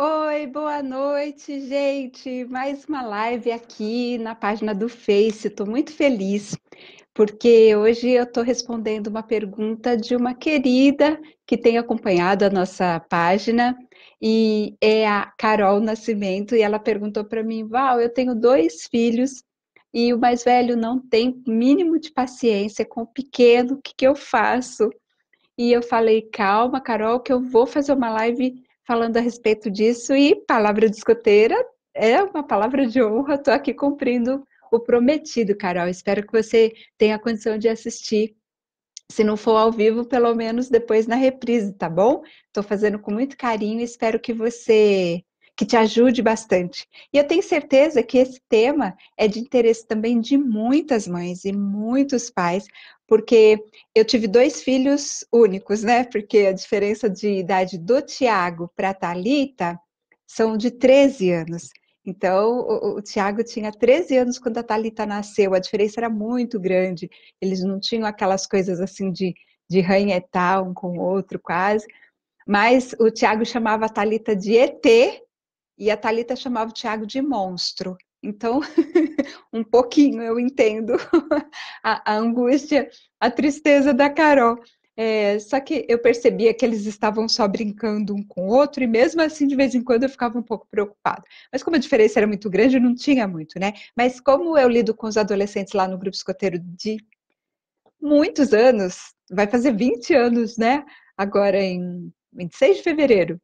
Oi, boa noite, gente. Mais uma live aqui na página do Face. Estou muito feliz porque hoje eu estou respondendo uma pergunta de uma querida que tem acompanhado a nossa página e é a Carol Nascimento e ela perguntou para mim, Val, eu tenho dois filhos e o mais velho não tem mínimo de paciência com o pequeno, o que que eu faço? E eu falei, calma, Carol, que eu vou fazer uma live falando a respeito disso. E palavra de escoteira é uma palavra de honra. Estou aqui cumprindo o prometido, Carol. Espero que você tenha condição de assistir. Se não for ao vivo, pelo menos depois na reprise, tá bom? Estou fazendo com muito carinho e espero que te ajude bastante. E eu tenho certeza que esse tema é de interesse também de muitas mães e muitos pais, porque eu tive dois filhos únicos, né? Porque a diferença de idade do Tiago para a Thalita são de 13 anos. Então, o Tiago tinha 13 anos quando a Thalita nasceu, a diferença era muito grande. Eles não tinham aquelas coisas assim de ranhetar um com o outro, quase. Mas o Tiago chamava a Thalita de ET e a Thalita chamava o Tiago de monstro. Então, um pouquinho eu entendo a angústia, a tristeza da Carol. Só que eu percebia que eles estavam só brincando um com o outro, e mesmo assim, de vez em quando, eu ficava um pouco preocupada. Mas como a diferença era muito grande, não tinha muito, né? Mas como eu lido com os adolescentes lá no grupo escoteiro de muitos anos, vai fazer 20 anos, né? Agora em 26 de fevereiro.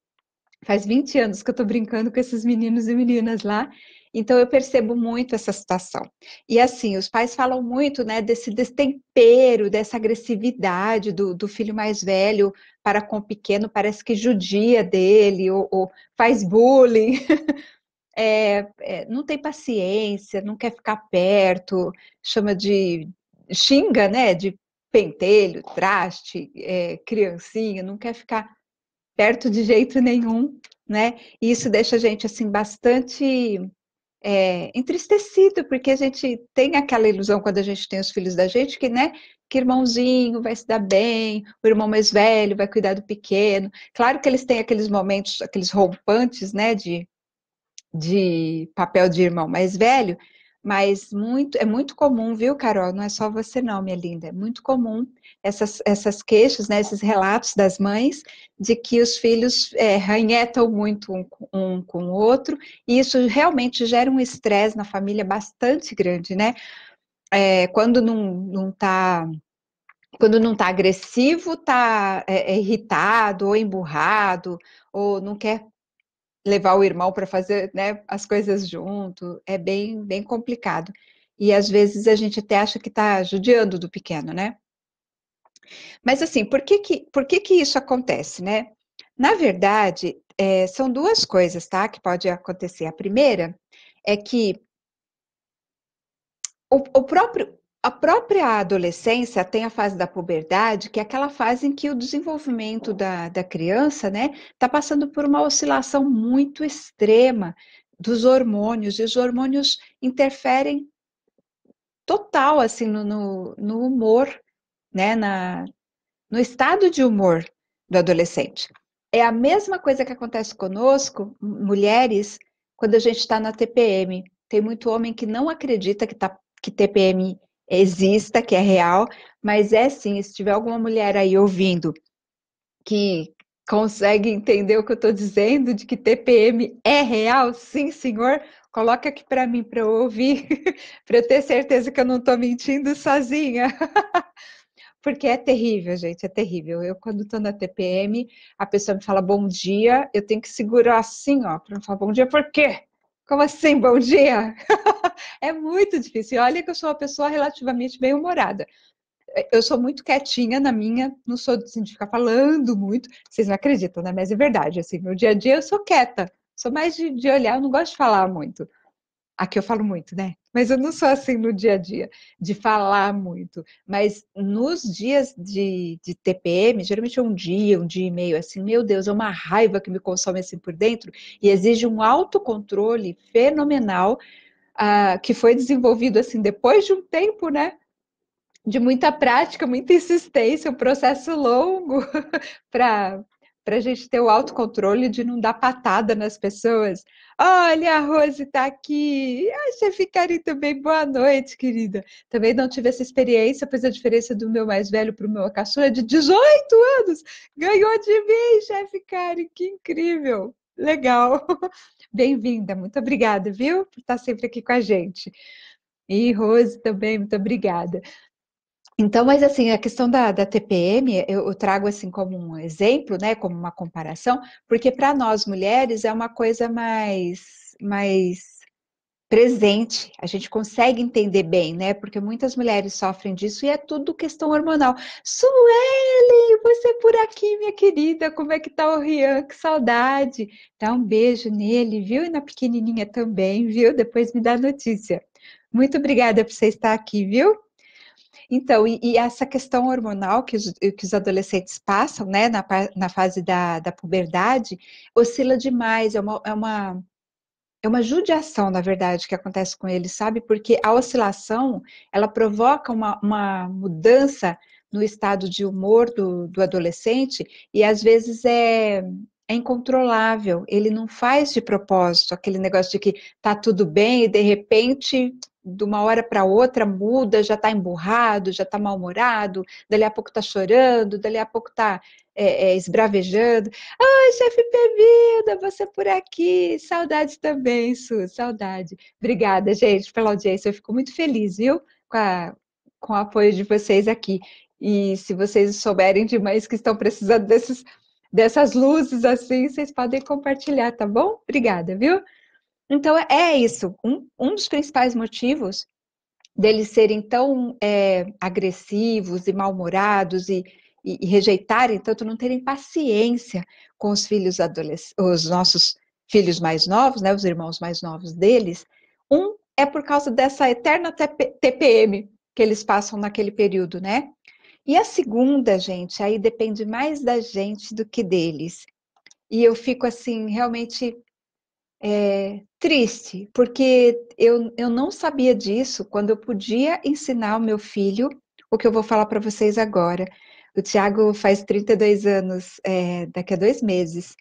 Faz 20 anos que eu estou brincando com esses meninos e meninas lá, então eu percebo muito essa situação. E assim, os pais falam muito, né, desse destempero, dessa agressividade do filho mais velho para com o pequeno, parece que judia dele, ou faz bullying, não tem paciência, não quer ficar perto, chama de, xinga, né, de pentelho, traste, criancinha, não quer ficar perto de jeito nenhum, né? E isso deixa a gente assim bastante entristecido, porque a gente tem aquela ilusão quando a gente tem os filhos da gente que, né, que irmãozinho vai se dar bem, o irmão mais velho vai cuidar do pequeno. Claro que eles têm aqueles momentos, aqueles rompantes, né, de papel de irmão mais velho, mas é muito comum, viu, Carol? Não é só você não, minha linda, é muito comum essas queixas, né, esses relatos das mães de que os filhos ranhetam muito um com o outro, e isso realmente gera um estresse na família bastante grande, né? Quando não tá quando não está agressivo, está irritado ou emburrado, ou não quer levar o irmão para fazer, né, as coisas junto, é bem complicado. E às vezes a gente até acha que está judiando do pequeno, né? Mas assim, por que que isso acontece, né? Na verdade, são duas coisas, tá? Que pode acontecer. A primeira é que a própria adolescência tem a fase da puberdade, que é aquela fase em que o desenvolvimento da criança, né, está passando por uma oscilação muito extrema dos hormônios, e os hormônios interferem total, assim, no humor, né, no estado de humor do adolescente. É a mesma coisa que acontece conosco, mulheres, quando a gente está na TPM. Tem muito homem que não acredita que TPM exista, que é real, mas é sim. Se tiver alguma mulher aí ouvindo que consegue entender o que eu estou dizendo, de que TPM é real, sim, senhor, coloca aqui para mim, para eu ouvir, para eu ter certeza que eu não estou mentindo sozinha. Porque é terrível, gente, é terrível. Eu, quando estou na TPM, a pessoa me fala bom dia, eu tenho que segurar assim, ó, para não falar bom dia, por quê? Como assim, bom dia? É muito difícil. Olha que eu sou uma pessoa relativamente bem-humorada. Eu sou muito quietinha na minha, não sou assim, de ficar falando muito. Vocês não acreditam, né? Mas é verdade, assim, no dia a dia eu sou quieta. Sou mais de olhar, eu não gosto de falar muito. Aqui eu falo muito, né? Mas eu não sou assim no dia a dia, de falar muito. Mas nos dias de TPM, geralmente é um dia e meio, assim, meu Deus, é uma raiva que me consome assim por dentro e exige um autocontrole fenomenal, que foi desenvolvido assim depois de um tempo, né? De muita prática, muita insistência, um processo longo para para a gente ter o autocontrole de não dar patada nas pessoas. Olha, a Rose está aqui. A chefe Karen também, boa noite, querida. Também não tive essa experiência, pois a diferença do meu mais velho para o meu caçula é de 18 anos. Ganhou de mim, chefe Karen, que incrível. Legal. Bem-vinda, muito obrigada, viu? Por estar sempre aqui com a gente. E Rose também, muito obrigada. Então, mas assim, a questão da TPM, eu trago assim como um exemplo, né, como uma comparação, porque para nós mulheres é uma coisa mais presente, a gente consegue entender bem, né, porque muitas mulheres sofrem disso e é tudo questão hormonal. Suelen, você por aqui, minha querida, como é que tá o Rian? Que saudade. Dá um beijo nele, viu? E na pequenininha também, viu? Depois me dá notícia. Muito obrigada por você estar aqui, viu? Então, e essa questão hormonal que os adolescentes passam, né, na fase da puberdade, oscila demais, é uma judiação, na verdade, que acontece com eles, sabe? Porque a oscilação, ela provoca uma mudança no estado de humor do adolescente e às vezes é incontrolável, ele não faz de propósito, aquele negócio de que tá tudo bem e de repente, de uma hora para outra, muda, já tá emburrado, já tá mal-humorado, dali a pouco tá chorando, dali a pouco tá esbravejando. Ai, chefe Pevida, você por aqui. Saudade também, Su, saudade. Obrigada, gente, pela audiência. Eu fico muito feliz, viu, com o apoio de vocês aqui. E se vocês souberem de mães que estão precisando dessas luzes assim, vocês podem compartilhar, tá bom? Obrigada, viu? Então, é isso. Um dos principais motivos deles serem tão agressivos e mal-humorados e rejeitarem tanto, não terem paciência com os filhos os nossos filhos mais novos, né, os irmãos mais novos deles, é por causa dessa eterna TPM que eles passam naquele período, né? E a segunda, gente, aí depende mais da gente do que deles. E eu fico assim, realmente triste, porque eu não sabia disso quando eu podia ensinar o meu filho o que eu vou falar para vocês agora. O Tiago faz 32 anos, daqui a 2 meses,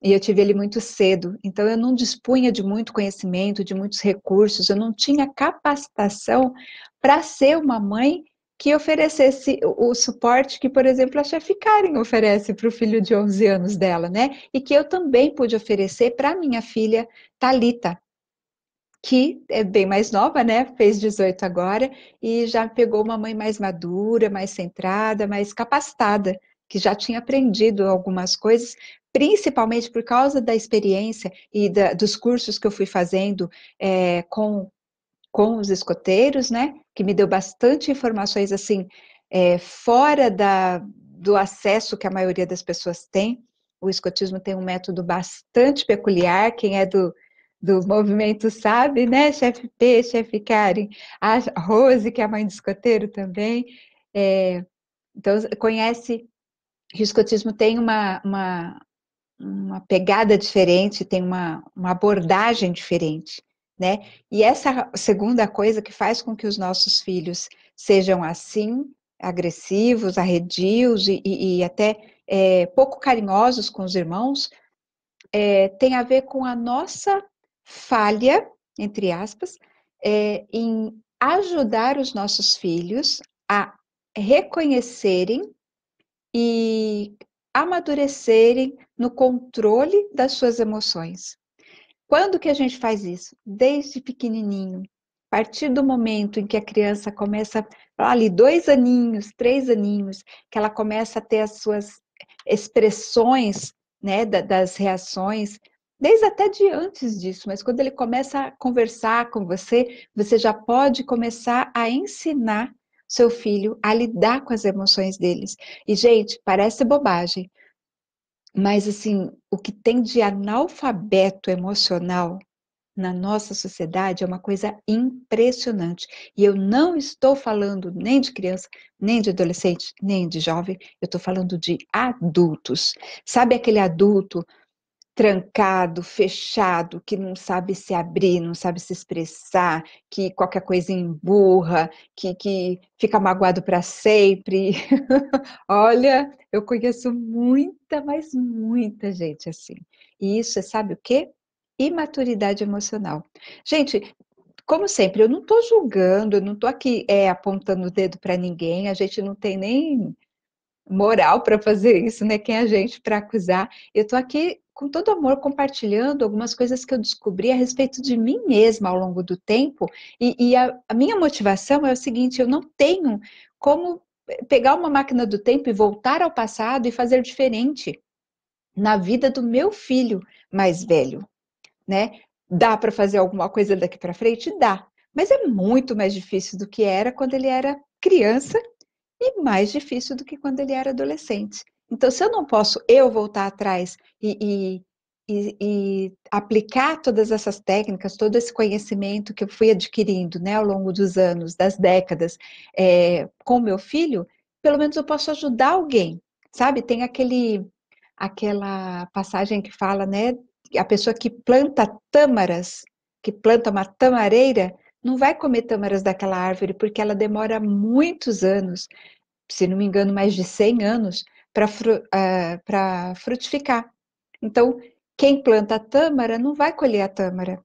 e eu tive ele muito cedo, então eu não dispunha de muito conhecimento, de muitos recursos, eu não tinha capacitação para ser uma mãe que oferecesse o suporte que, por exemplo, a chefe Karen oferece para o filho de 11 anos dela, né? E que eu também pude oferecer para minha filha Talita, que é bem mais nova, né? Fez 18 agora e já pegou uma mãe mais madura, mais centrada, mais capacitada, que já tinha aprendido algumas coisas, principalmente por causa da experiência e dos cursos que eu fui fazendo com os escoteiros, né? Que me deu bastante informações assim, fora do acesso que a maioria das pessoas tem. O escotismo tem um método bastante peculiar, quem é do movimento sabe, né? Chefe P, chefe Karen, a Rose, que é a mãe do escoteiro também. Então, conhece que o escotismo tem uma pegada diferente, tem uma abordagem diferente, né? E essa segunda coisa que faz com que os nossos filhos sejam assim, agressivos, arredios e até pouco carinhosos com os irmãos, tem a ver com a nossa falha, entre aspas, em ajudar os nossos filhos a reconhecerem e amadurecerem no controle das suas emoções. Quando que a gente faz isso? Desde pequenininho. A partir do momento em que a criança começa, ali, 2 aninhos, 3 aninhos, que ela começa a ter as suas expressões, né, das reações, desde até de antes disso, mas quando ele começa a conversar com você, você já pode começar a ensinar seu filho a lidar com as emoções deles. E, gente, parece bobagem, mas assim, o que tem de analfabeto emocional na nossa sociedade é uma coisa impressionante. E eu não estou falando nem de criança, nem de adolescente, nem de jovem, eu estou falando de adultos. Sabe aquele adulto trancado, fechado, que não sabe se abrir, não sabe se expressar, que qualquer coisa emburra, que fica magoado para sempre. Olha, eu conheço muita, mas muita gente assim. E isso é, sabe o quê? Imaturidade emocional. Gente, como sempre, eu não estou julgando, eu não estou aqui apontando o dedo para ninguém, a gente não tem nem moral para fazer isso, né? Quem é a gente para acusar? Eu estou aqui com todo amor compartilhando algumas coisas que eu descobri a respeito de mim mesma ao longo do tempo, e a minha motivação é o seguinte: eu não tenho como pegar uma máquina do tempo e voltar ao passado e fazer diferente na vida do meu filho mais velho, né? Dá para fazer alguma coisa daqui para frente? Dá, mas é muito mais difícil do que era quando ele era criança e mais difícil do que quando ele era adolescente. Então, se eu não posso voltar atrás e aplicar todas essas técnicas, todo esse conhecimento que eu fui adquirindo, né, ao longo dos anos, das décadas, com meu filho, pelo menos eu posso ajudar alguém, sabe? Tem aquela passagem que fala, né, a pessoa que planta tâmaras, que planta uma tamareira, não vai comer tâmaras daquela árvore, porque ela demora muitos anos, se não me engano, mais de 100 anos, para frutificar. Então, quem planta a tâmara não vai colher a tâmara,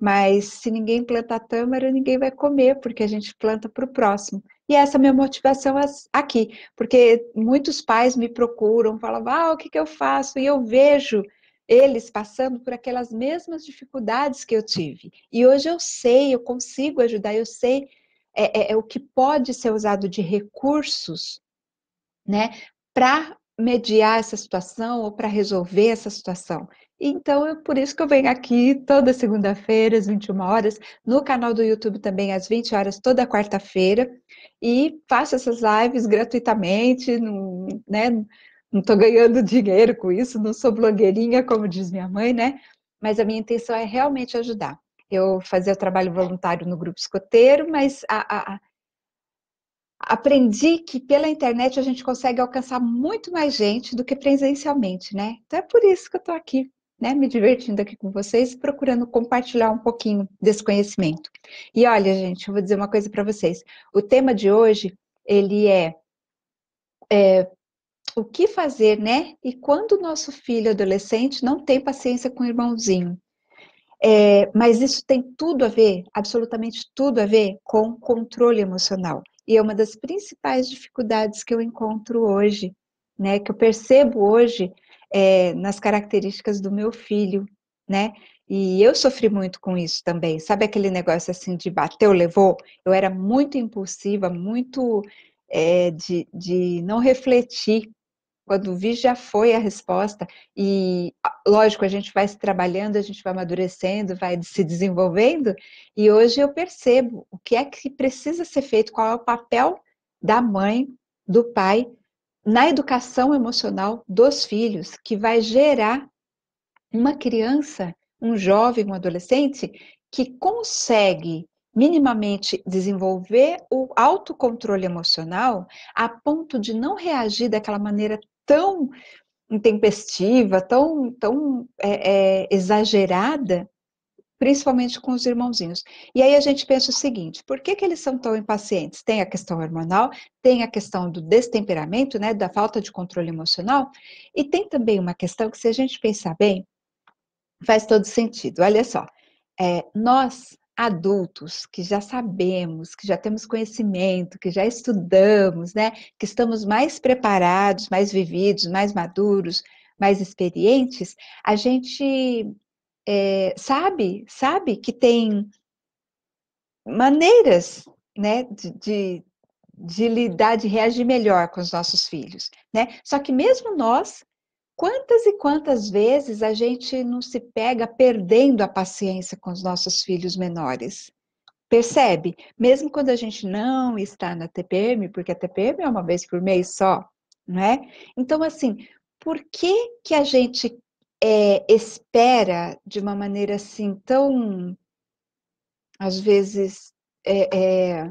mas se ninguém planta tâmara, ninguém vai comer, porque a gente planta para o próximo. E essa é a minha motivação aqui, porque muitos pais me procuram, falam, o que eu faço? E eu vejo eles passando por aquelas mesmas dificuldades que eu tive. E hoje eu sei, eu consigo ajudar, eu sei o que pode ser usado de recursos, né, para mediar essa situação ou para resolver essa situação. Então, é por isso que eu venho aqui toda segunda-feira, às 21 horas, no canal do YouTube também, às 20 horas, toda quarta-feira, e faço essas lives gratuitamente, não, né, não estou ganhando dinheiro com isso, não sou blogueirinha, como diz minha mãe, né, mas a minha intenção é realmente ajudar. Eu fazia trabalho voluntário no grupo escoteiro, mas aprendi que pela internet a gente consegue alcançar muito mais gente do que presencialmente, né? Então é por isso que eu estou aqui, né? Me divertindo aqui com vocês, procurando compartilhar um pouquinho desse conhecimento. E olha, gente, eu vou dizer uma coisa para vocês. O tema de hoje, ele é o que fazer, né? E quando o nosso filho adolescente não tem paciência com o irmãozinho. Mas isso tem tudo a ver, absolutamente tudo a ver com controle emocional. E é uma das principais dificuldades que eu encontro hoje, né? Que eu percebo hoje nas características do meu filho, né? E eu sofri muito com isso também. Sabe aquele negócio assim de bateu, levou? Eu era muito impulsiva, muito de não refletir. Quando vi, já foi a resposta. E, lógico, a gente vai se trabalhando, a gente vai amadurecendo, vai se desenvolvendo. E hoje eu percebo o que é que precisa ser feito, qual é o papel da mãe, do pai, na educação emocional dos filhos, que vai gerar uma criança, um jovem, um adolescente, que consegue minimamente desenvolver o autocontrole emocional a ponto de não reagir daquela maneira tão intempestiva, tão exagerada, principalmente com os irmãozinhos. E aí a gente pensa o seguinte: por que eles são tão impacientes? Tem a questão hormonal, tem a questão do destemperamento, né, da falta de controle emocional, e tem também uma questão que, se a gente pensar bem, faz todo sentido. Olha só, nós adultos que já sabemos, que já temos conhecimento, que já estudamos, né, que estamos mais preparados, mais vividos, mais maduros, mais experientes, a gente sabe que tem maneiras, né, de lidar, de reagir melhor com os nossos filhos, né? Só que mesmo nós, quantas e quantas vezes a gente não se pega perdendo a paciência com os nossos filhos menores? Percebe? Mesmo quando a gente não está na TPM, porque a TPM é uma vez por mês só, não é? Então, assim, por que que a gente espera de uma maneira assim tão, às vezes, é, é,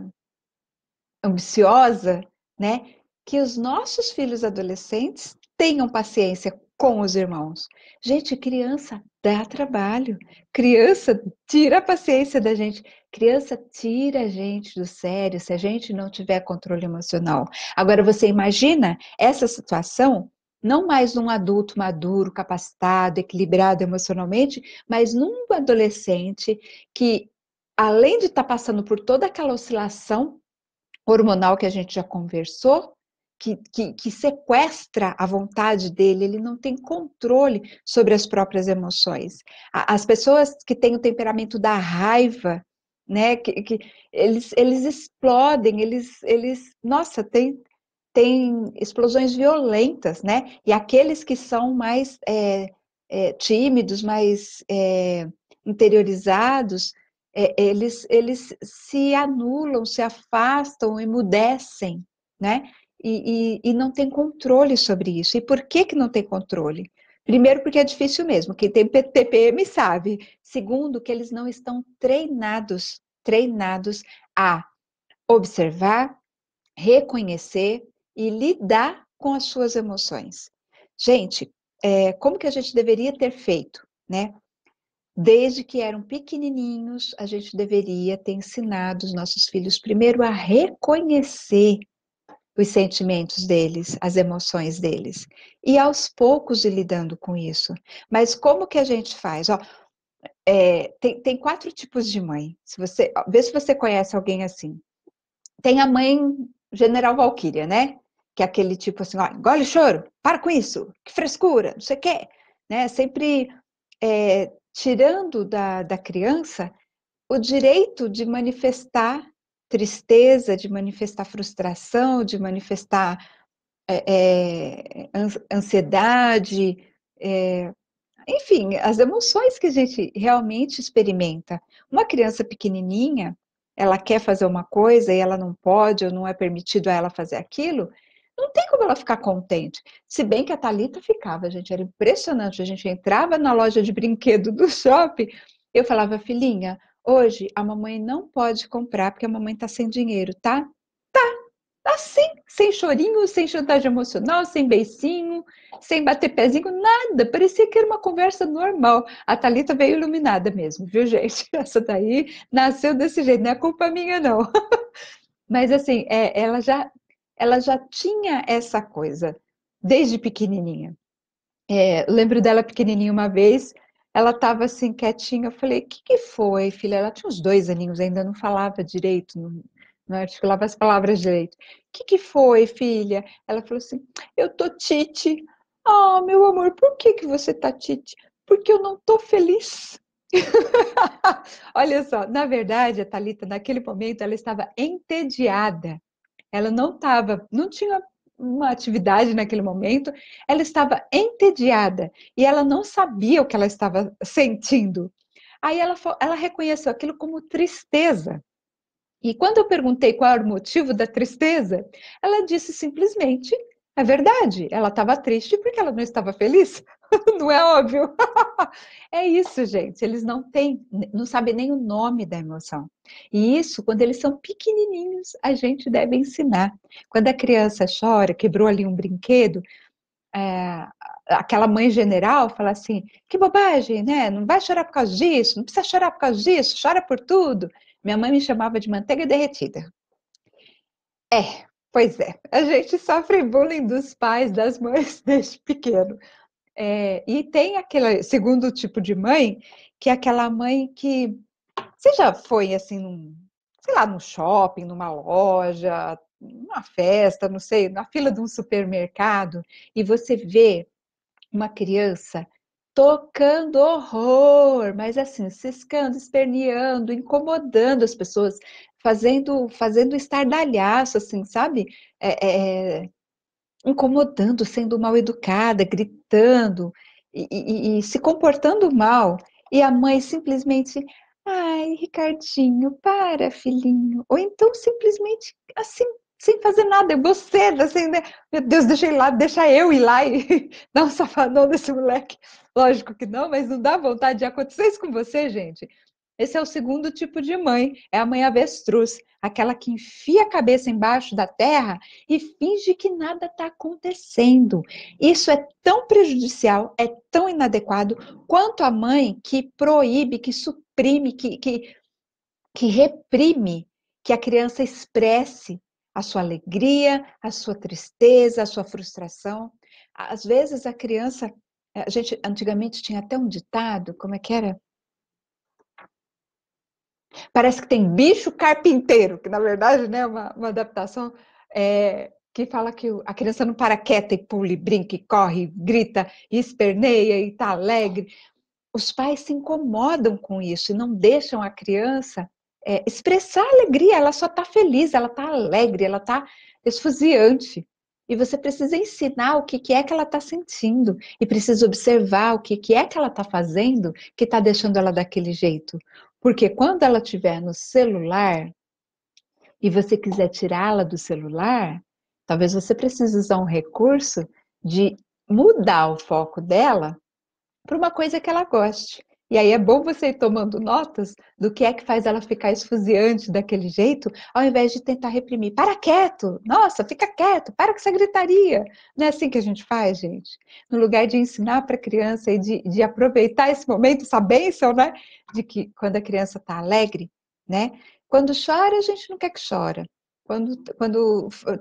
ambiciosa, né? Que os nossos filhos adolescentes tenham paciência com os irmãos. Gente, criança dá trabalho. Criança tira a paciência da gente. Criança tira a gente do sério se a gente não tiver controle emocional. Agora, você imagina essa situação, não mais num adulto maduro, capacitado, equilibrado emocionalmente, mas num adolescente que, além de estar passando por toda aquela oscilação hormonal que a gente já conversou, que sequestra a vontade dele, ele não tem controle sobre as próprias emoções. As pessoas que têm o temperamento da raiva, né, que eles explodem, nossa, tem explosões violentas, né? E aqueles que são mais tímidos, mais interiorizados, eles se anulam, se afastam, emudecem, né? E não tem controle sobre isso. E por que que não tem controle? Primeiro, porque é difícil mesmo. Quem tem TPM sabe. Segundo, que eles não estão treinados a observar, reconhecer e lidar com as suas emoções. Gente, como que a gente deveria ter feito, né? Desde que eram pequenininhos, a gente deveria ter ensinado os nossos filhos primeiro a reconhecer os sentimentos deles, as emoções deles, e aos poucos ir lidando com isso. Mas como que a gente faz? Ó, tem 4 tipos de mãe. Vê se você conhece alguém assim. Tem a mãe General Valquíria, né? Que é aquele tipo assim, ó, engole o choro, para com isso, que frescura, não sei o quê, né? Sempre tirando da criança o direito de manifestar tristeza, de manifestar frustração, de manifestar ansiedade, enfim, as emoções que a gente realmente experimenta. Uma criança pequenininha, ela quer fazer uma coisa e ela não pode ou não é permitido a ela fazer aquilo, não tem como ela ficar contente. Se bem que a Thalita ficava, gente, era impressionante. A gente entrava na loja de brinquedo do shopping, eu falava, filhinha, hoje a mamãe não pode comprar porque a mamãe tá sem dinheiro, tá? Assim, sem chorinho, sem chantagem emocional, sem beicinho, sem bater pezinho, nada. Parecia que era uma conversa normal. A Thalita veio iluminada mesmo, viu, gente? Essa daí nasceu desse jeito, não é culpa minha, não. Mas assim, ela já tinha essa coisa desde pequenininha. Lembro dela pequenininha uma vez, ela estava assim quietinha. Eu falei: "O que que foi, filha?" Ela tinha uns 2 aninhos, ainda não falava direito, não articulava as palavras direito. "O que que foi, filha?" Ela falou assim: "Eu tô tite." "Ah, meu amor, por que que você tá tite?" "Porque eu não tô feliz." Olha só, na verdade, a Thalita, naquele momento, ela estava entediada. Ela não tinha uma atividade naquele momento, ela estava entediada e ela não sabia o que ela estava sentindo. Aí ela reconheceu aquilo como tristeza. E quando eu perguntei qual era o motivo da tristeza, ela disse simplesmente a verdade. Ela estava triste porque ela não estava feliz. Não é óbvio? É isso, gente. Eles não sabem nem o nome da emoção. E isso, quando eles são pequenininhos, a gente deve ensinar. Quando a criança chora, quebrou ali um brinquedo, é, aquela mãe general fala assim: que bobagem, né? Não vai chorar por causa disso, não precisa chorar por causa disso, chora por tudo. Minha mãe me chamava de manteiga derretida. Pois é, a gente sofre bullying dos pais, das mães desde pequeno. E tem aquele segundo tipo de mãe, que é aquela mãe que você já foi assim, sei lá, no shopping, numa loja, numa festa, não sei, na fila de um supermercado, e você vê uma criança tocando horror, mas assim, ciscando, esperneando, incomodando as pessoas, fazendo estardalhaço, assim, sabe? É, é, incomodando, sendo mal educada, gritando e se comportando mal. E a mãe simplesmente, ai, Ricardinho, para, filhinho. Ou então simplesmente assim, sem fazer nada, é boceira, assim, né? Meu Deus, deixa eu ir lá e dar um safadão desse moleque. Lógico que não, mas não dá vontade de acontecer isso com você, gente. Esse é o segundo tipo de mãe, é a mãe avestruz, aquela que enfia a cabeça embaixo da terra e finge que nada está acontecendo. Isso é tão prejudicial, é tão inadequado, quanto a mãe que proíbe, que suprime, que reprime que a criança expresse a sua alegria, a sua tristeza, a sua frustração. Às vezes a criança, a gente antigamente tinha até um ditado, como é que era? Parece que tem bicho carpinteiro, que na verdade né, é uma adaptação que fala que a criança não para quieta e pula, e brinca, e corre, grita, e esperneia, e está alegre. Os pais se incomodam com isso e não deixam a criança expressar alegria, ela só está feliz, ela está alegre, ela está esfuziante. E você precisa ensinar o que é que ela está sentindo e precisa observar o que é que ela está fazendo que está deixando ela daquele jeito. Porque quando ela estiver no celular e você quiser tirá-la do celular, talvez você precise usar um recurso de mudar o foco dela para uma coisa que ela goste. E aí é bom você ir tomando notas do que é que faz ela ficar esfuziante daquele jeito, ao invés de tentar reprimir. Para quieto! Nossa, fica quieto! Para com essa gritaria! Não é assim que a gente faz, gente? No lugar de ensinar para a criança e de aproveitar esse momento, essa bênção, né? De que quando a criança está alegre, né? Quando chora, a gente não quer que chora. Quando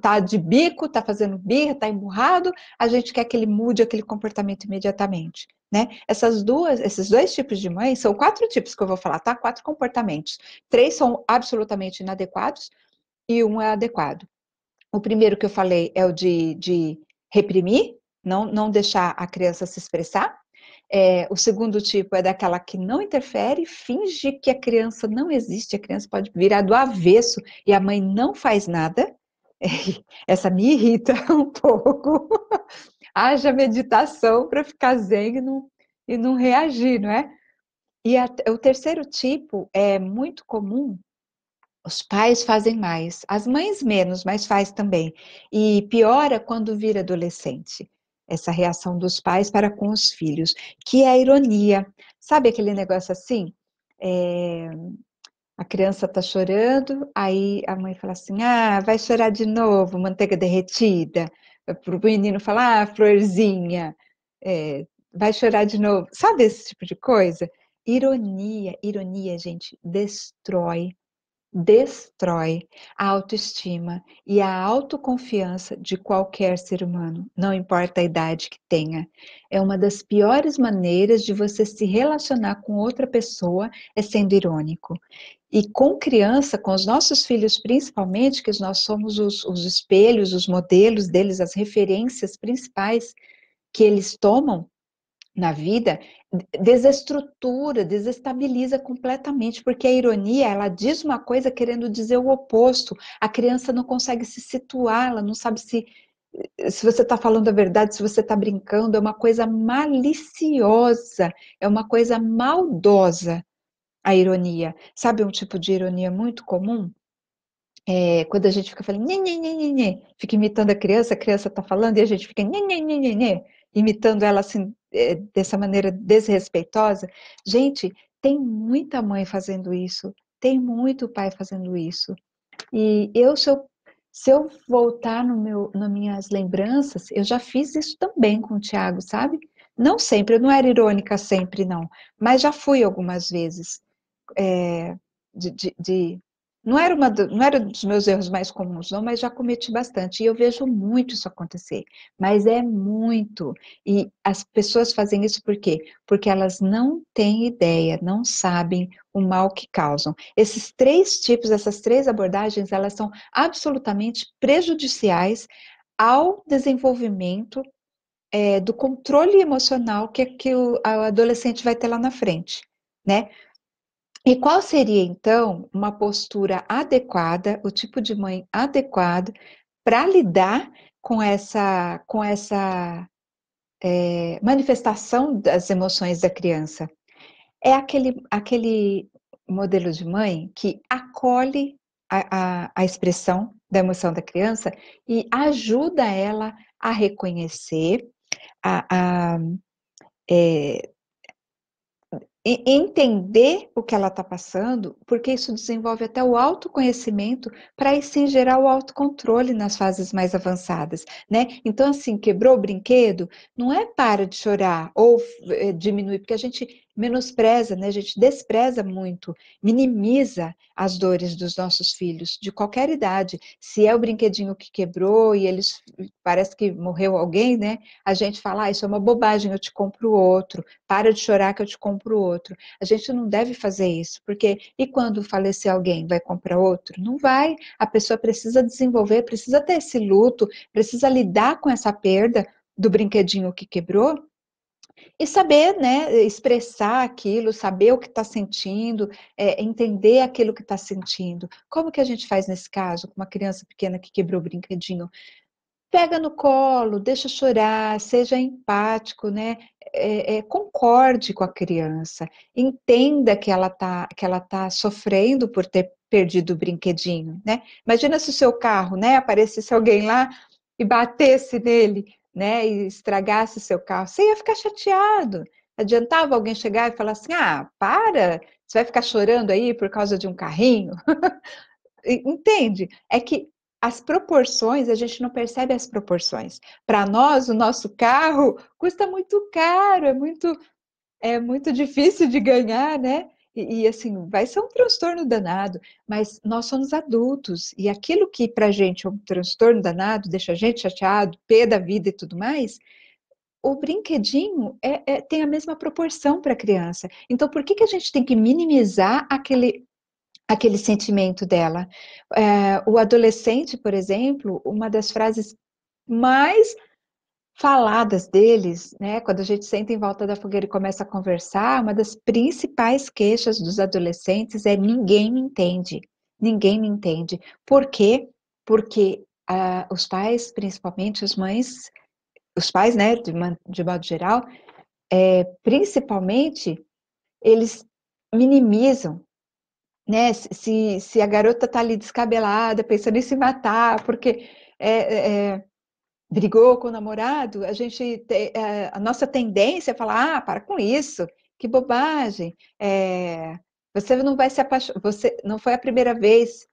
tá de bico, tá fazendo birra, tá emburrado, a gente quer que ele mude aquele comportamento imediatamente. Né? Esses dois tipos de mães, são 4 tipos que eu vou falar, tá? 4 comportamentos. 3 são absolutamente inadequados e um é adequado. O primeiro que eu falei é o de reprimir, não deixar a criança se expressar. O segundo tipo é daquela que não interfere, finge que a criança não existe, a criança pode virar do avesso e a mãe não faz nada. Essa me irrita um pouco. Haja meditação para ficar zen e não reagir, não é? O terceiro tipo é muito comum, os pais fazem mais, as mães menos, mas faz também. E piora quando vira adolescente, essa reação dos pais para com os filhos, que é a ironia. Sabe aquele negócio assim? É, a criança está chorando, aí a mãe fala assim: ah, vai chorar de novo, manteiga derretida. Para o menino falar: ah, florzinha, vai chorar de novo. Sabe esse tipo de coisa? Ironia, gente, destrói a autoestima e a autoconfiança de qualquer ser humano, não importa a idade que tenha. É uma das piores maneiras de você se relacionar com outra pessoa, é sendo irônico. E com criança, com os nossos filhos principalmente, que nós somos os espelhos, os modelos deles, as referências principais que eles tomam na vida, desestrutura, desestabiliza completamente, porque a ironia, ela diz uma coisa querendo dizer o oposto. A criança não consegue se situar, ela não sabe se você está falando a verdade, se você está brincando, é uma coisa maliciosa, é uma coisa maldosa a ironia. Sabe um tipo de ironia muito comum? Quando a gente fica falando, nhê, nhê, nhê, nhê, nhê, fica imitando a criança está falando e a gente fica nhê, nhê, nhê, nhê, nhê, imitando ela assim, dessa maneira desrespeitosa. Gente, tem muita mãe fazendo isso, tem muito pai fazendo isso. E se eu voltar nas minhas lembranças, eu já fiz isso também com o Tiago, sabe? Não sempre, eu não era irônica sempre, não, mas já fui algumas vezes é, não era dos meus erros mais comuns, não, mas já cometi bastante. E eu vejo muito isso acontecer. Mas é muito. E as pessoas fazem isso por quê? Porque elas não têm ideia, não sabem o mal que causam. Esses 3 tipos, essas 3 abordagens, elas são absolutamente prejudiciais ao desenvolvimento do controle emocional que o adolescente vai ter lá na frente, né? E qual seria, então, uma postura adequada, o tipo de mãe adequado para lidar com essa manifestação das emoções da criança? É aquele modelo de mãe que acolhe a expressão da emoção da criança e ajuda ela a reconhecer, a entender o que ela está passando, porque isso desenvolve até o autoconhecimento para aí sim gerar o autocontrole nas fases mais avançadas, né? Então, assim, quebrou o brinquedo, não é para de chorar ou diminuir, porque a gente menospreza, né? A gente despreza muito, minimiza as dores dos nossos filhos, de qualquer idade. Se é o brinquedinho que quebrou e eles parece que morreu alguém, né? A gente fala, ah, isso é uma bobagem, eu te compro outro, para de chorar que eu te compro outro. A gente não deve fazer isso, porque e quando falecer alguém, vai comprar outro? Não vai. A pessoa precisa desenvolver, precisa ter esse luto, precisa lidar com essa perda do brinquedinho que quebrou e saber, né, expressar aquilo, saber o que está sentindo, entender aquilo que está sentindo. Como que a gente faz nesse caso, com uma criança pequena que quebrou o brinquedinho? Pega no colo, deixa chorar, seja empático, né? Concorde com a criança, entenda que ela tá sofrendo por ter perdido o brinquedinho, né? Imagina se o seu carro, né, aparecesse alguém lá e batesse nele, né, e estragasse o seu carro, você ia ficar chateado. Adiantava alguém chegar e falar assim: ah, para, você vai ficar chorando aí por causa de um carrinho? Entende? É que as proporções, a gente não percebe as proporções. Para nós, o nosso carro custa muito caro, é muito difícil de ganhar, né? Assim, vai ser um transtorno danado, mas nós somos adultos, e aquilo que para a gente é um transtorno danado, deixa a gente chateado, pé da vida e tudo mais, o brinquedinho tem a mesma proporção para a criança. Então, por que que a gente tem que minimizar aquele sentimento dela? O adolescente, por exemplo, uma das frases mais faladas deles, né, quando a gente senta em volta da fogueira e começa a conversar, uma das principais queixas dos adolescentes é ninguém me entende, ninguém me entende. Por quê? Porque os pais, principalmente as mães, os pais, né, de modo geral, principalmente, eles minimizam, né? Se a garota tá ali descabelada, pensando em se matar, porque brigou com o namorado, a nossa tendência é falar, ah, para com isso, que bobagem, você não vai se apaixonar, você não foi a primeira vez,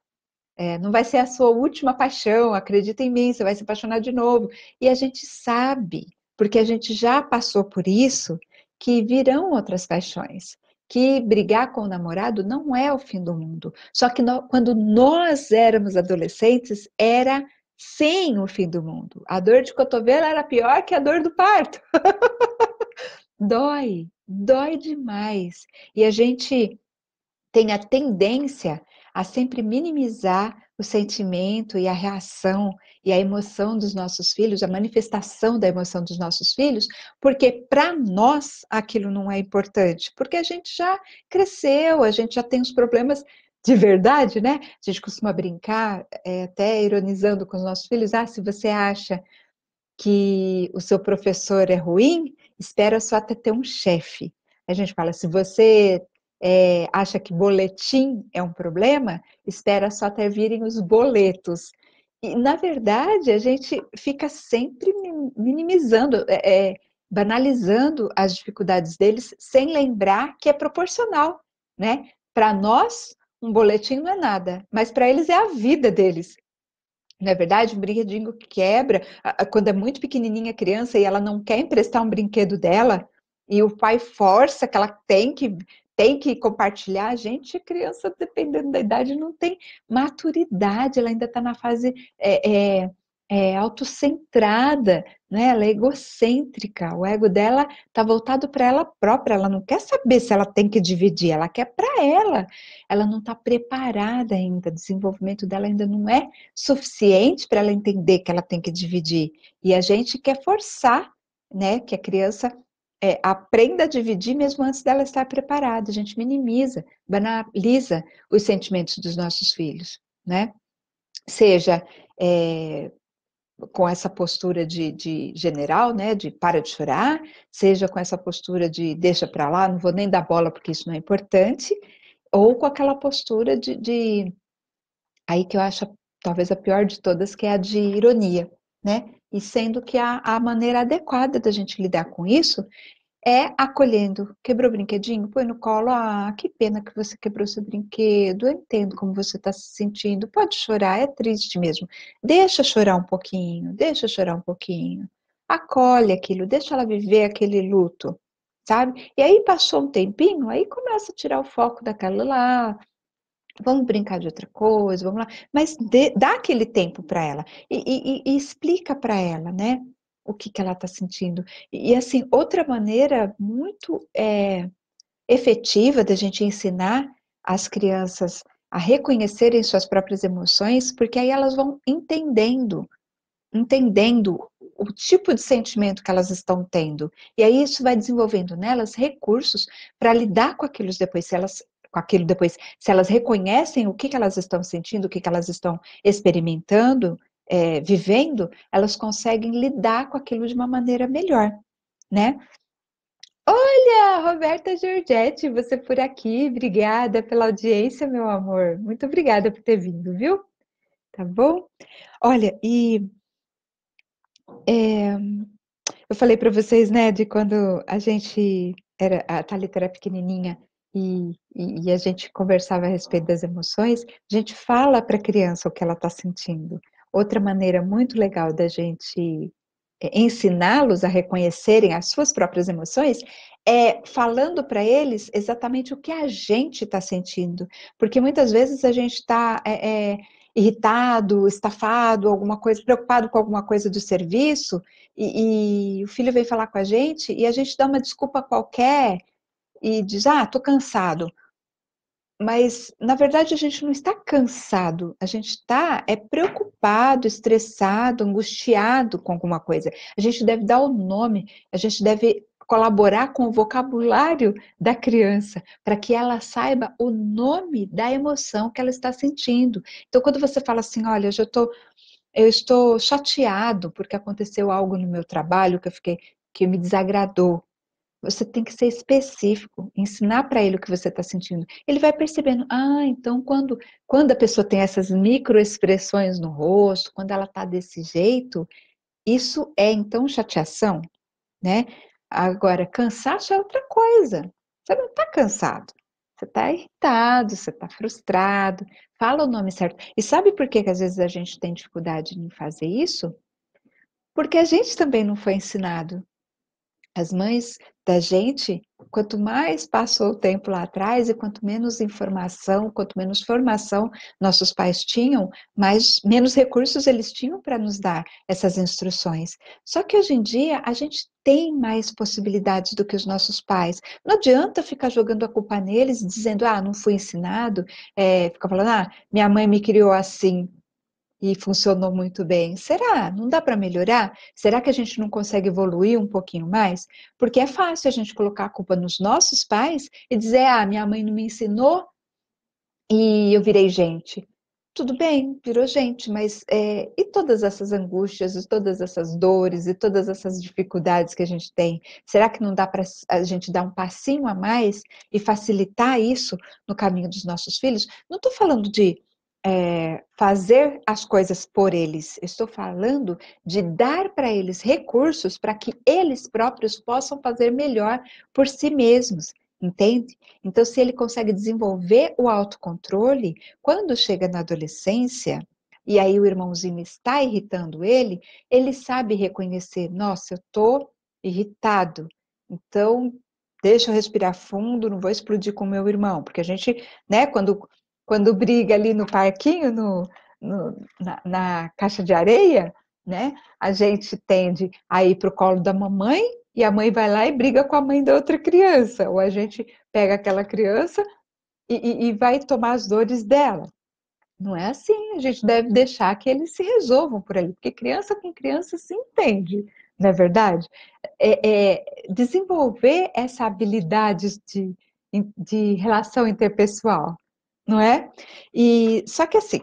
não vai ser a sua última paixão, acredita em mim, você vai se apaixonar de novo. E a gente sabe, porque a gente já passou por isso, que virão outras paixões. Que brigar com o namorado não é o fim do mundo. Só que quando nós éramos adolescentes, era sim o fim do mundo. A dor de cotovelo era pior que a dor do parto. Dói, dói demais. E a gente tem a tendência a sempre minimizar o sentimento e a reação e a emoção dos nossos filhos, a manifestação da emoção dos nossos filhos, porque para nós aquilo não é importante, porque a gente já cresceu, a gente já tem os problemas de verdade, né? A gente costuma brincar, até ironizando com os nossos filhos, se você acha que o seu professor é ruim, espera só até ter um chefe. A gente fala, se você acha que boletim é um problema, espera só até virem os boletos. E, na verdade, a gente fica sempre minimizando, banalizando as dificuldades deles, sem lembrar que é proporcional, né? Para nós, um boletim não é nada, mas para eles é a vida deles. Não é verdade? Um brinquedinho que quebra, quando é muito pequenininha a criança e ela não quer emprestar um brinquedo dela, e o pai força que ela tem que compartilhar, a gente, a criança, dependendo da idade, não tem maturidade, ela ainda está na fase autocentrada, né? Ela é egocêntrica, o ego dela está voltado para ela própria, ela não quer saber se ela tem que dividir, ela quer para ela não está preparada ainda, o desenvolvimento dela ainda não é suficiente para ela entender que ela tem que dividir. E a gente quer forçar, né, que a criança aprenda a dividir mesmo antes dela estar preparada. A gente minimiza, banaliza os sentimentos dos nossos filhos, né? Seja com essa postura de general, né, de para de chorar, seja com essa postura de deixa para lá, não vou nem dar bola porque isso não é importante, ou com aquela postura aí que eu acho talvez a pior de todas, que é a de ironia, né? E sendo que a maneira adequada da gente lidar com isso é acolhendo. Quebrou o brinquedinho? Põe no colo. Ah, que pena que você quebrou seu brinquedo. Eu entendo como você está se sentindo. Pode chorar, é triste mesmo. Deixa chorar um pouquinho, deixa chorar um pouquinho. Acolhe aquilo, deixa ela viver aquele luto, sabe? E aí passou um tempinho, aí começa a tirar o foco daquela lá. Vamos brincar de outra coisa, vamos lá. Mas dá aquele tempo para ela e explica para ela, né? O que ela está sentindo. Assim, outra maneira muito efetiva da gente ensinar as crianças a reconhecerem suas próprias emoções, porque aí elas vão entendendo o tipo de sentimento que elas estão tendo. E aí isso vai desenvolvendo nelas recursos para lidar com aquilo depois, se elas reconhecem o que elas estão sentindo, o que elas estão experimentando, vivendo, elas conseguem lidar com aquilo de uma maneira melhor, né? Olha, Roberta Giorgetti, você por aqui, obrigada pela audiência, meu amor. Muito obrigada por ter vindo, viu? Tá bom? Olha, é, eu falei para vocês, né, de quando a Thalita era pequenininha e a gente conversava a respeito das emoções, a gente fala para a criança o que ela está sentindo. Outra maneira muito legal da gente ensiná-los a reconhecerem as suas próprias emoções é falando para eles exatamente o que a gente está sentindo, porque muitas vezes a gente está irritado, estafado, alguma coisa, preocupado com alguma coisa do serviço, e o filho vem falar com a gente e a gente dá uma desculpa qualquer e diz, tô cansado. Mas, na verdade, a gente não está cansado, a gente está preocupado, estressado, angustiado com alguma coisa. A gente deve dar o nome, a gente deve colaborar com o vocabulário da criança, para que ela saiba o nome da emoção que ela está sentindo. Então, quando você fala assim, olha, eu estou chateado porque aconteceu algo no meu trabalho que me desagradou. Você tem que ser específico, ensinar para ele o que você está sentindo. Ele vai percebendo, então quando a pessoa tem essas microexpressões no rosto, quando ela está desse jeito, isso é então chateação, né? Agora, cansaço é outra coisa. Você não está cansado. Você está irritado, você está frustrado. Fala o nome certo. E sabe por que às vezes a gente tem dificuldade em fazer isso? Porque a gente também não foi ensinado. As mães da gente, quanto mais passou o tempo lá atrás e quanto menos informação, quanto menos formação nossos pais tinham, menos recursos eles tinham para nos dar essas instruções. Só que hoje em dia a gente tem mais possibilidades do que os nossos pais. Não adianta ficar jogando a culpa neles, dizendo, não fui ensinado, ficar falando, minha mãe me criou assim e funcionou muito bem. Será? Não dá para melhorar? Será que a gente não consegue evoluir um pouquinho mais? Porque é fácil a gente colocar a culpa nos nossos pais e dizer: minha mãe não me ensinou e eu virei gente. Tudo bem, virou gente, mas e todas essas angústias, e todas essas dores, e todas essas dificuldades que a gente tem? Será que não dá para a gente dar um passinho a mais e facilitar isso no caminho dos nossos filhos? Não estou falando de fazer as coisas por eles, estou falando de dar para eles recursos para que eles próprios possam fazer melhor por si mesmos, entende? Então, se ele consegue desenvolver o autocontrole, quando chega na adolescência, e aí o irmãozinho está irritando ele sabe reconhecer, nossa, eu estou irritado, então deixa eu respirar fundo, não vou explodir com o meu irmão, porque a gente, né, quando briga ali no parquinho, na caixa de areia, né, a gente tende a ir para o colo da mamãe, e a mãe vai lá e briga com a mãe da outra criança, ou a gente pega aquela criança e vai tomar as dores dela. Não é assim, a gente deve deixar que eles se resolvam por aí, porque criança com criança se entende, não é verdade? Desenvolver essa habilidade de relação interpessoal, não é? E só que assim,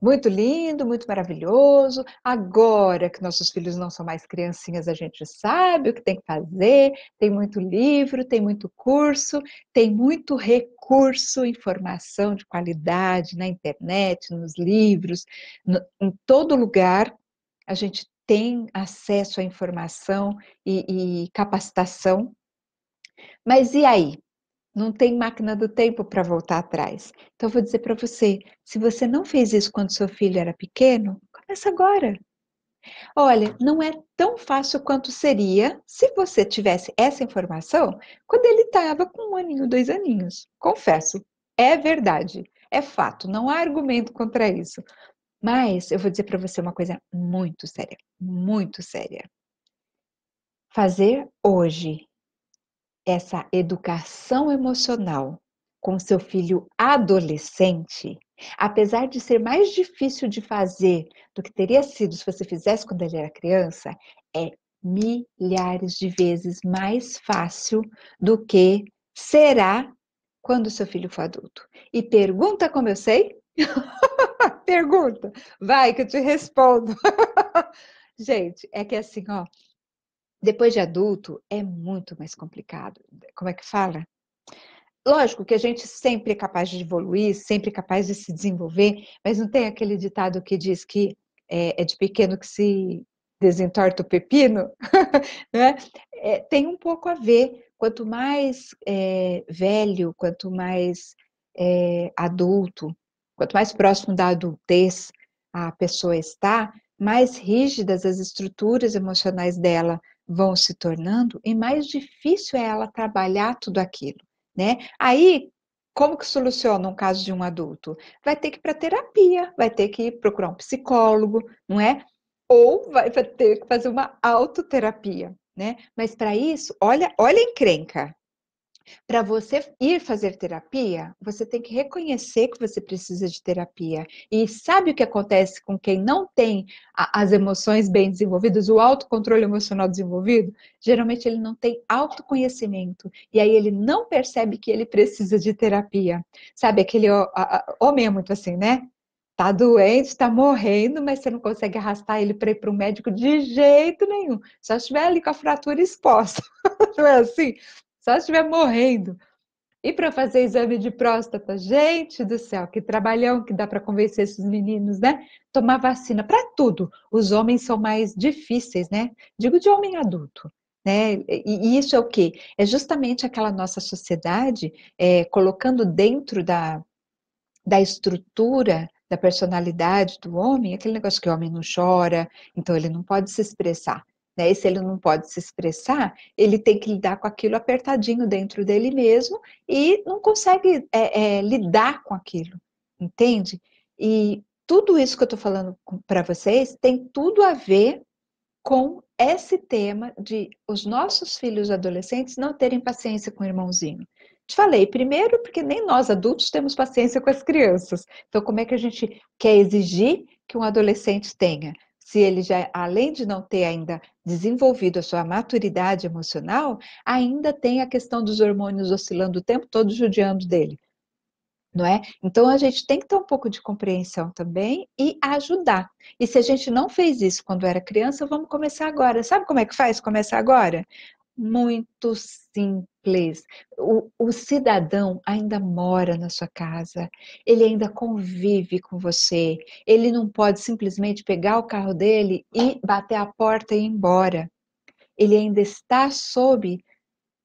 muito lindo, muito maravilhoso. Agora que nossos filhos não são mais criancinhas, a gente sabe o que tem que fazer. Tem muito livro, tem muito curso, tem muito recurso, informação de qualidade na internet, nos livros, em todo lugar. A gente tem acesso à informação e capacitação. Mas e aí? Não tem máquina do tempo para voltar atrás. Então, eu vou dizer para você, se você não fez isso quando seu filho era pequeno, começa agora. Olha, não é tão fácil quanto seria se você tivesse essa informação quando ele estava com 1 aninho, 2 aninhos. Confesso, é verdade, é fato, não há argumento contra isso. Mas eu vou dizer para você uma coisa muito séria, muito séria. Fazer hoje essa educação emocional com seu filho adolescente, apesar de ser mais difícil de fazer do que teria sido se você fizesse quando ele era criança, é milhares de vezes mais fácil do que será quando seu filho for adulto. E pergunta como eu sei? Pergunta, vai que eu te respondo. Gente, é que assim, ó, depois de adulto é muito mais complicado. Como é que fala? Lógico que a gente sempre é capaz de evoluir, sempre é capaz de se desenvolver, mas não tem aquele ditado que diz que é de pequeno que se desentorta o pepino, né? Tem um pouco a ver. Quanto mais velho, quanto mais adulto, quanto mais próximo da adultez a pessoa está, mais rígidas as estruturas emocionais dela vão se tornando e mais difícil é ela trabalhar tudo aquilo, né? Aí, como que soluciona um caso de um adulto? Vai ter que ir para terapia, vai ter que procurar um psicólogo, não é? Ou vai ter que fazer uma autoterapia, né? Mas para isso, olha a encrenca. Para você ir fazer terapia, você tem que reconhecer que você precisa de terapia. E sabe o que acontece com quem não tem as emoções bem desenvolvidas, o autocontrole emocional desenvolvido? Geralmente ele não tem autoconhecimento. E aí ele não percebe que ele precisa de terapia. Sabe, aquele homem é muito assim, né? Tá doente, tá morrendo, mas você não consegue arrastar ele para ir para o médico de jeito nenhum. Só se estiver ali com a fratura exposta. Não é assim? Só se estiver morrendo. E para fazer exame de próstata, gente do céu, que trabalhão que dá para convencer esses meninos, né? Tomar vacina para tudo. Os homens são mais difíceis, né? Digo de homem adulto, né? E isso é o quê? É justamente aquela nossa sociedade colocando dentro da estrutura da personalidade do homem, aquele negócio que o homem não chora, então ele não pode se expressar. Né? E se ele não pode se expressar, ele tem que lidar com aquilo apertadinho dentro dele mesmo e não consegue lidar com aquilo, entende? E tudo isso que eu estou falando para vocês tem tudo a ver com esse tema de os nossos filhos adolescentes não terem paciência com o irmãozinho. Te falei, primeiro, porque nem nós adultos temos paciência com as crianças. Então, como é que a gente quer exigir que um adolescente tenha? Se ele já, além de não ter ainda desenvolvido a sua maturidade emocional, ainda tem a questão dos hormônios oscilando o tempo todo judiando dele. Não é? Então a gente tem que ter um pouco de compreensão também e ajudar. E se a gente não fez isso quando era criança, vamos começar agora. Sabe como é que faz? Começar agora? Muito simples. O cidadão ainda mora na sua casa, ele ainda convive com você, ele não pode simplesmente pegar o carro dele e bater a porta e ir embora. Ele ainda está sob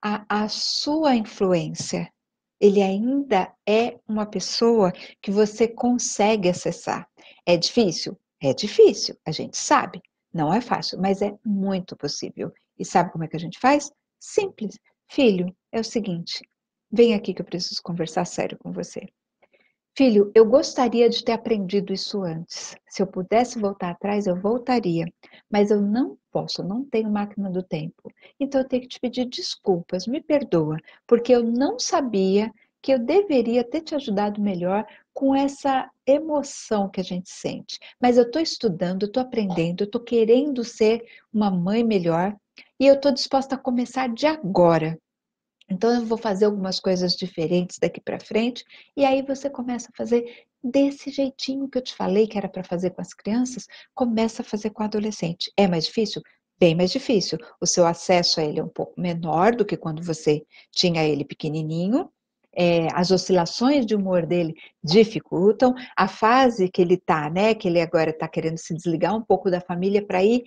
a sua influência. Ele ainda é uma pessoa que você consegue acessar. É difícil? É difícil, a gente sabe. Não é fácil, mas é muito possível. E sabe como é que a gente faz? Simples. Filho, é o seguinte, vem aqui que eu preciso conversar sério com você. Filho, eu gostaria de ter aprendido isso antes. Se eu pudesse voltar atrás, eu voltaria. Mas eu não posso, eu não tenho máquina do tempo. Então eu tenho que te pedir desculpas, me perdoa, porque eu não sabia que eu deveria ter te ajudado melhor com essa emoção que a gente sente. Mas eu estou estudando, eu estou aprendendo, eu estou querendo ser uma mãe melhor e eu estou disposta a começar de agora. Então, eu vou fazer algumas coisas diferentes daqui para frente, e aí você começa a fazer desse jeitinho que eu te falei que era para fazer com as crianças, começa a fazer com o adolescente. É mais difícil? Bem mais difícil. O seu acesso a ele é um pouco menor do que quando você tinha ele pequenininho, as oscilações de humor dele dificultam, a fase que ele está, né, que ele agora está querendo se desligar um pouco da família para ir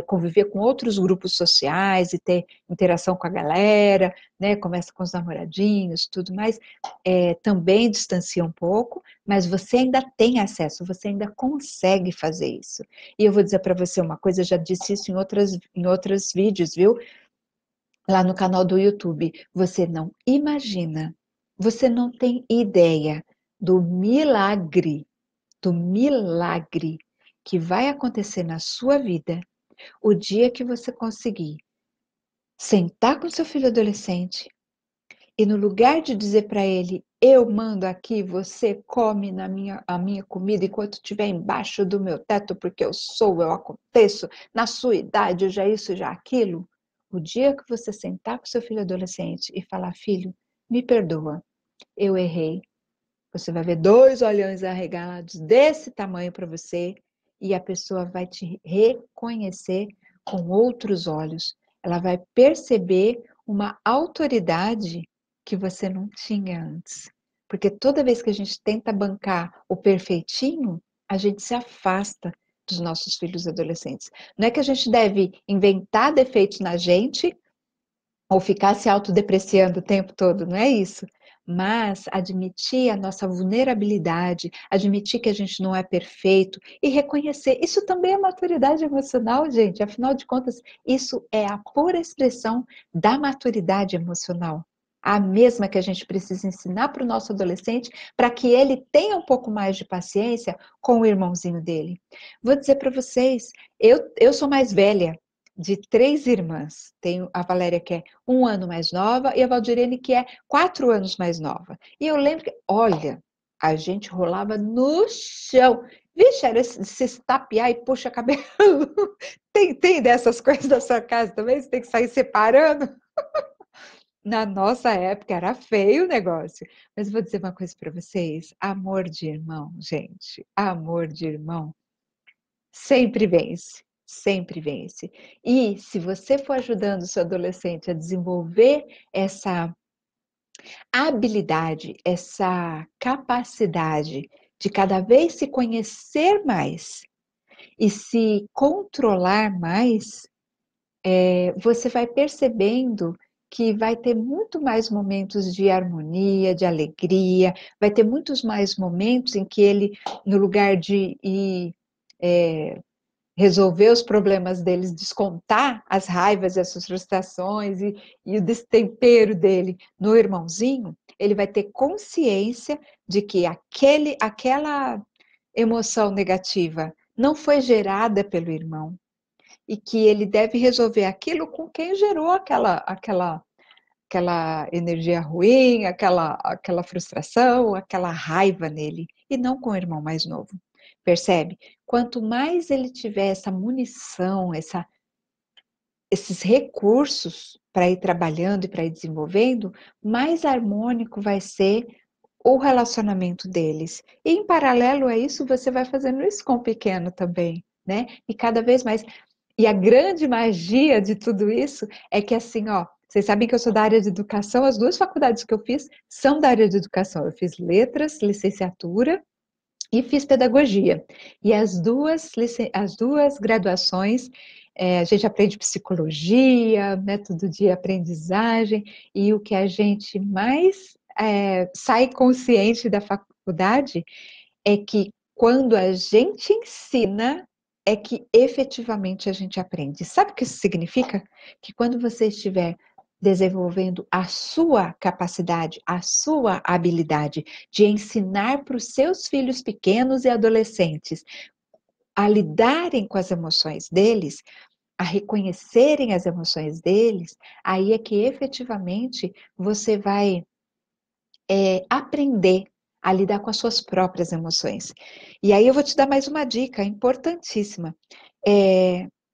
conviver com outros grupos sociais e ter interação com a galera, né, começa com os namoradinhos, tudo mais, também distancia um pouco, mas você ainda tem acesso, você ainda consegue fazer isso. E eu vou dizer para você uma coisa, eu já disse isso em outros vídeos, viu? Lá no canal do YouTube. Você não imagina, você não tem ideia do milagre que vai acontecer na sua vida o dia que você conseguir sentar com seu filho adolescente e no lugar de dizer para ele, eu mando aqui, você come a minha comida enquanto estiver embaixo do meu teto, porque eu aconteço, na sua idade, eu já isso, já aquilo. O dia que você sentar com seu filho adolescente e falar, filho, me perdoa, eu errei. Você vai ver 2 olhões arregalados desse tamanho para você e a pessoa vai te reconhecer com outros olhos. Ela vai perceber uma autoridade que você não tinha antes. Porque toda vez que a gente tenta bancar o perfeitinho, a gente se afasta dos nossos filhos adolescentes. Não é que a gente deve inventar defeitos na gente ou ficar se autodepreciando o tempo todo, não é isso. Mas admitir a nossa vulnerabilidade, admitir que a gente não é perfeito e reconhecer. Isso também é maturidade emocional, gente. Afinal de contas, isso é a pura expressão da maturidade emocional. A mesma que a gente precisa ensinar para o nosso adolescente para que ele tenha um pouco mais de paciência com o irmãozinho dele. Vou dizer para vocês, eu sou mais velha de 3 irmãs. Tenho a Valéria, que é 1 ano mais nova, e a Valdirene, que é 4 anos mais nova. E eu lembro que, olha, a gente rolava no chão. Vixe, era se estapear e puxa cabelo. Tem dessas coisas da sua casa também? Você tem que sair separando? Na nossa época era feio o negócio. Mas vou dizer uma coisa para vocês: amor de irmão, gente, amor de irmão sempre vence, sempre vence. E se você for ajudando o seu adolescente a desenvolver essa habilidade, essa capacidade de cada vez se conhecer mais e se controlar mais, você vai percebendo que vai ter muito mais momentos de harmonia, de alegria, vai ter muitos mais momentos em que ele, no lugar de ir resolver os problemas deles, descontar as raivas e as frustrações e o destempero dele no irmãozinho, ele vai ter consciência de que aquela emoção negativa não foi gerada pelo irmão e que ele deve resolver aquilo com quem gerou aquela energia ruim, aquela frustração, aquela raiva nele, e não com o irmão mais novo. Percebe? Quanto mais ele tiver essa munição, esses recursos para ir trabalhando e para ir desenvolvendo, mais harmônico vai ser o relacionamento deles. E em paralelo a isso, você vai fazendo isso com o pequeno também, né? E cada vez mais. E a grande magia de tudo isso é que assim, ó, vocês sabem que eu sou da área de educação, as 2 faculdades que eu fiz são da área de educação. Eu fiz letras, licenciatura e fiz pedagogia. E as duas graduações, a gente aprende psicologia, método de aprendizagem, e o que a gente mais sai consciente da faculdade é que quando a gente ensina, é que efetivamente a gente aprende. Sabe o que isso significa? Que quando você estiver desenvolvendo a sua capacidade, a sua habilidade de ensinar para os seus filhos pequenos e adolescentes a lidarem com as emoções deles, a reconhecerem as emoções deles, aí é que efetivamente você vai aprender a lidar com as suas próprias emoções. E aí eu vou te dar mais uma dica importantíssima.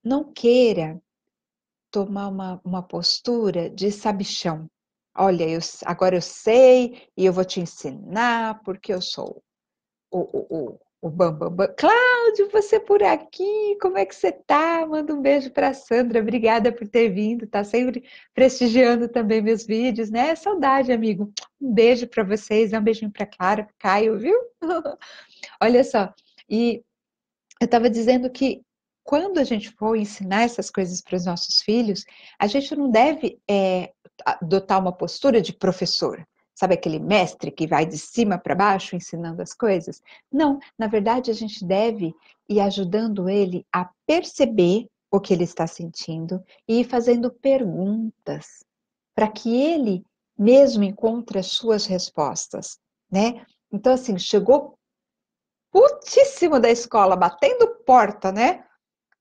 Não queira tomar uma postura de sabichão. Olha, agora eu sei e eu vou te ensinar porque eu sou O Bambam. Cláudio, você por aqui? Como é que você tá? Manda um beijo para Sandra. Obrigada por ter vindo. Tá sempre prestigiando também meus vídeos, né? Saudade, amigo. Um beijo para vocês. Um beijinho para Clara, pro Caio, viu? Olha só. E eu estava dizendo que quando a gente for ensinar essas coisas para os nossos filhos, a gente não deve adotar uma postura de professor. Sabe aquele mestre que vai de cima para baixo ensinando as coisas? Não, na verdade a gente deve ir ajudando ele a perceber o que ele está sentindo e ir fazendo perguntas para que ele mesmo encontre as suas respostas, né? Então, assim, chegou putíssimo da escola, batendo porta, né?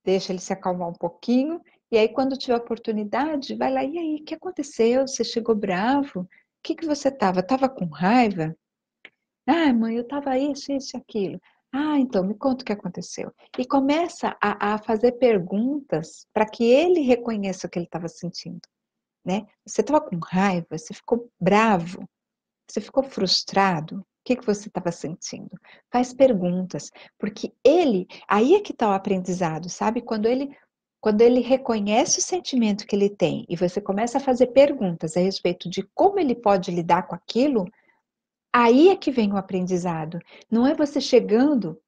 Deixa ele se acalmar um pouquinho, e aí, quando tiver oportunidade, vai lá, e aí, o que aconteceu? Você chegou bravo? O que você estava? Estava com raiva? Ah, mãe, eu estava isso e aquilo. Ah, então, me conta o que aconteceu. E começa a fazer perguntas para que ele reconheça o que ele estava sentindo, né? Você estava com raiva? Você ficou bravo? Você ficou frustrado? O que você estava sentindo? Faz perguntas, porque aí é que está o aprendizado, sabe? Quando ele reconhece o sentimento que ele tem e você começa a fazer perguntas a respeito de como ele pode lidar com aquilo, aí é que vem o aprendizado. Não é você chegando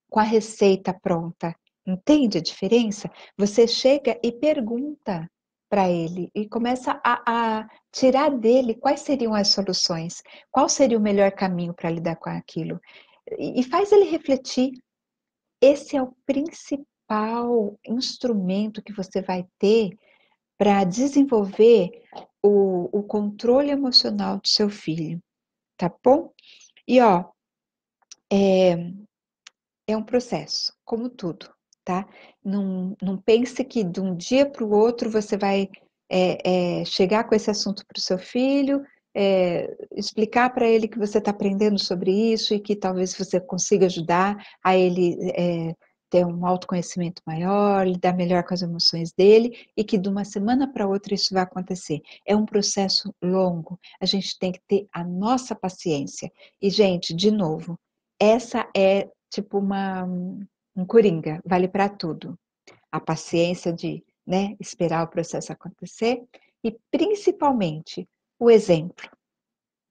com a receita pronta. Entende a diferença? Você chega e pergunta para ele e começa a tirar dele quais seriam as soluções, qual seria o melhor caminho para lidar com aquilo. E faz ele refletir. Esse é o principal instrumento que você vai ter para desenvolver o controle emocional do seu filho, tá bom? E ó, é um processo, como tudo, tá? Não pense que de um dia para o outro você vai chegar com esse assunto para o seu filho, explicar para ele que você está aprendendo sobre isso e que talvez você consiga ajudar a ele ter um autoconhecimento maior, lidar melhor com as emoções dele e que de uma semana para outra isso vai acontecer. É um processo longo, a gente tem que ter a nossa paciência. E, gente, de novo, essa é tipo um coringa, vale para tudo. A paciência de, né, esperar o processo acontecer e principalmente o exemplo.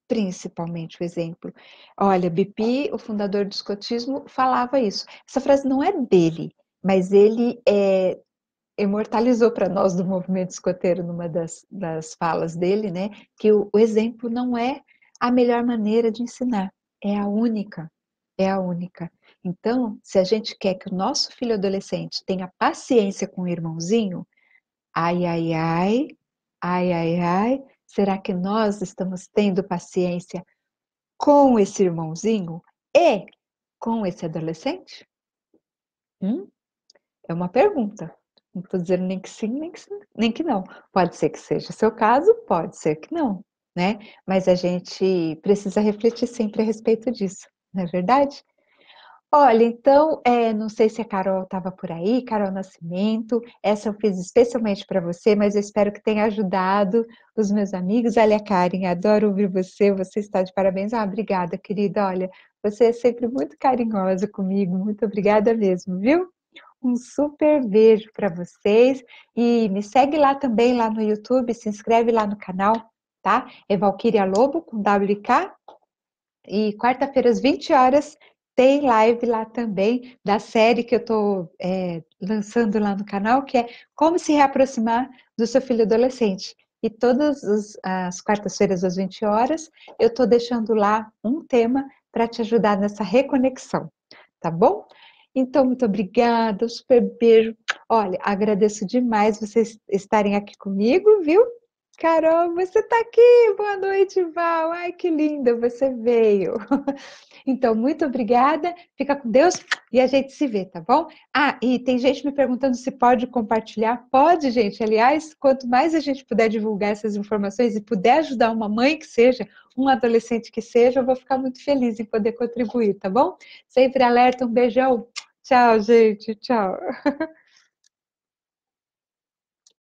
Principalmente o exemplo. Olha, BP, o fundador do escotismo, falava isso. Essa frase não é dele, mas ele imortalizou para nós do movimento escoteiro numa das falas dele, né? Que o exemplo não é a melhor maneira de ensinar, é a única. É a única. Então, se a gente quer que o nosso filho adolescente tenha paciência com o irmãozinho, ai, ai, ai, ai, ai, ai, será que nós estamos tendo paciência com esse irmãozinho e com esse adolescente? Hum? É uma pergunta. Não estou dizendo nem que sim, nem que não. Pode ser que seja o seu caso, pode ser que não, né? Mas a gente precisa refletir sempre a respeito disso, não é verdade? Olha, então, não sei se a Carol estava por aí, Carol Nascimento, essa eu fiz especialmente para você, mas eu espero que tenha ajudado os meus amigos. Olha, Karen, adoro ouvir você, você está de parabéns. Ah, obrigada, querida, olha, você é sempre muito carinhosa comigo, muito obrigada mesmo, viu? Um super beijo para vocês e me segue lá também, lá no YouTube, se inscreve lá no canal, tá? É Valquíria Lobo, com WK, e quarta-feira às 20 horas tem live lá também da série que eu estou lançando lá no canal, que é Como se reaproximar do seu filho adolescente. E todas as quartas-feiras às 20 horas eu estou deixando lá um tema para te ajudar nessa reconexão, tá bom? Então, muito obrigada, um super beijo. Olha, agradeço demais vocês estarem aqui comigo, viu? Carol, você está aqui. Boa noite, Val. Ai, que linda, você veio. Então, muito obrigada. Fica com Deus e a gente se vê, tá bom? Ah, e tem gente me perguntando se pode compartilhar. Pode, gente. Aliás, quanto mais a gente puder divulgar essas informações e puder ajudar uma mãe que seja, um adolescente que seja, eu vou ficar muito feliz em poder contribuir, tá bom? Sempre alerta, um beijão. Tchau, gente. Tchau.